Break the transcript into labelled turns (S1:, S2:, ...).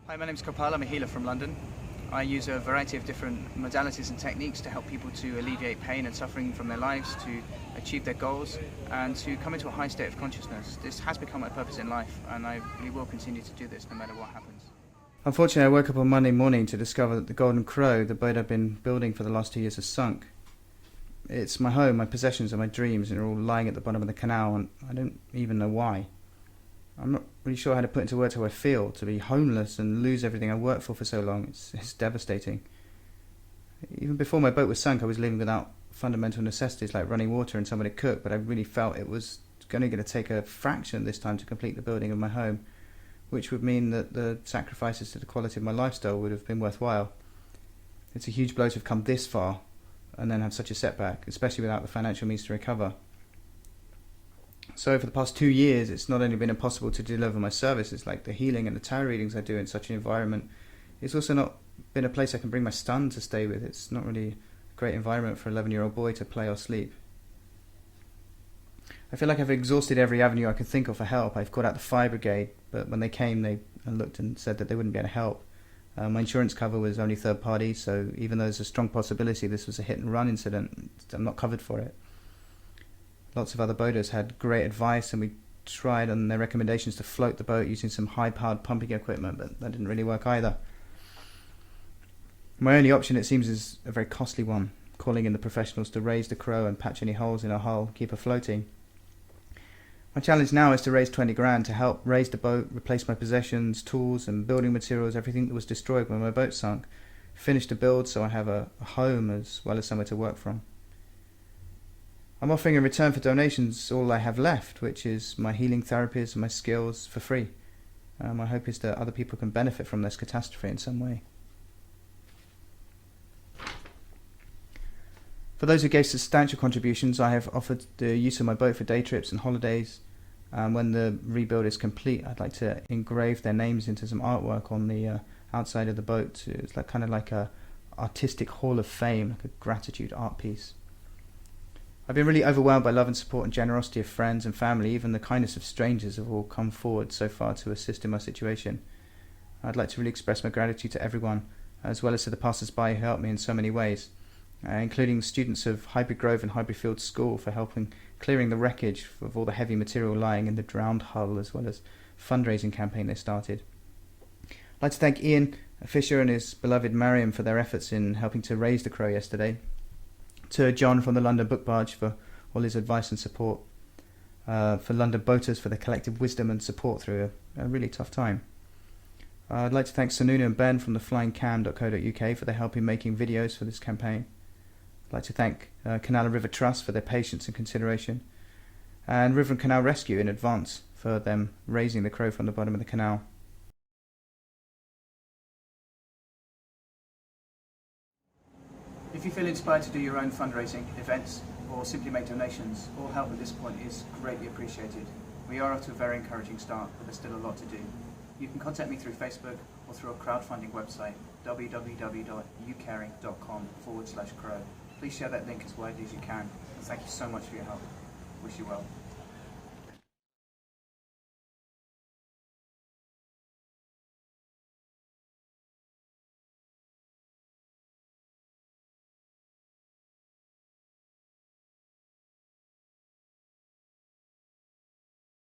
S1: Hi, my name's Kopal. I'm a healer from London. I use a variety of different modalities and techniques to help people to alleviate pain and suffering from their lives, to achieve their goals, and to come into a high state of consciousness. This has become my purpose in life, and I really will continue to do this no matter what happens. Unfortunately, I woke up on Monday morning to discover that the Golden Crow, the boat I've been building for the last 2 years, has sunk. It's my home, my possessions, and my dreams, and they're all lying at the bottom of the canal, and I don't even know why. I'm not really sure how to put into words how I feel. To be homeless and lose everything I worked for so long, it's devastating. Even before my boat was sunk, I was living without fundamental necessities like running water and somewhere to cook, but I really felt it was going to take a fraction this time to complete the building of my home, which would mean that the sacrifices to the quality of my lifestyle would have been worthwhile. It's a huge blow to have come this far and then have such a setback, especially without the financial means to recover. So for the past 2 years, it's not only been impossible to deliver my services like the healing and the tarot readings I do in such an environment, it's also not been a place I can bring my son to stay with. It's not really a great environment for an 11-year-old boy to play or sleep. I feel like I've exhausted every avenue I could think of for help. I've called out the fire brigade, but when they came, they looked and said that they wouldn't be able to help. My insurance cover was only third party, so even though there's a strong possibility this was a hit and run incident, I'm not covered for it. Lots of other boaters had great advice, and we tried on their recommendations to float the boat using some high-powered pumping equipment, but that didn't really work either. My only option, it seems, is a very costly one, calling in the professionals to raise the Crow and patch any holes in her hull, keep her floating. My challenge now is to raise 20 grand to help raise the boat, replace my possessions, tools and building materials, everything that was destroyed when my boat sunk, finish the build so I have a home as well as somewhere to work from. I'm offering in return for donations all I have left, which is my healing therapies and my skills for free. My hope is that other people can benefit from this catastrophe in some way. For those who gave substantial contributions, I have offered the use of my boat for day trips and holidays. When the rebuild is complete, I'd like to engrave their names into some artwork on the outside of the boat. It's kind of like a artistic hall of fame, like a gratitude art piece. I've been really overwhelmed by love and support and generosity of friends and family. Even the kindness of strangers have all come forward so far to assist in my situation. I'd like to really express my gratitude to everyone, as well as to the passers-by who helped me in so many ways, including students of Highbury Grove and Highbury Fields School for helping clearing the wreckage of all the heavy material lying in the drowned hull, as well as fundraising campaign they started. I'd like to thank Ian Fisher and his beloved Mariam for their efforts in helping to raise the Crow yesterday. To John from the London Book Barge for all his advice and support. For London Boaters for their collective wisdom and support through a really tough time. I'd like to thank Sununu and Ben from theflyingcam.co.uk for their help in making videos for this campaign. I'd like to thank Canal and River Trust for their patience and consideration, and River and Canal Rescue in advance for them raising the Crow from the bottom of the canal. If you feel inspired to do your own fundraising, events, or simply make donations, all help at this point is greatly appreciated. We are off to a very encouraging start, but there's still a lot to do. You can contact me through Facebook or through our crowdfunding website, www.ucaring.com/crow. Please share that link as widely as you can, and thank you so much for your help. Wish you well.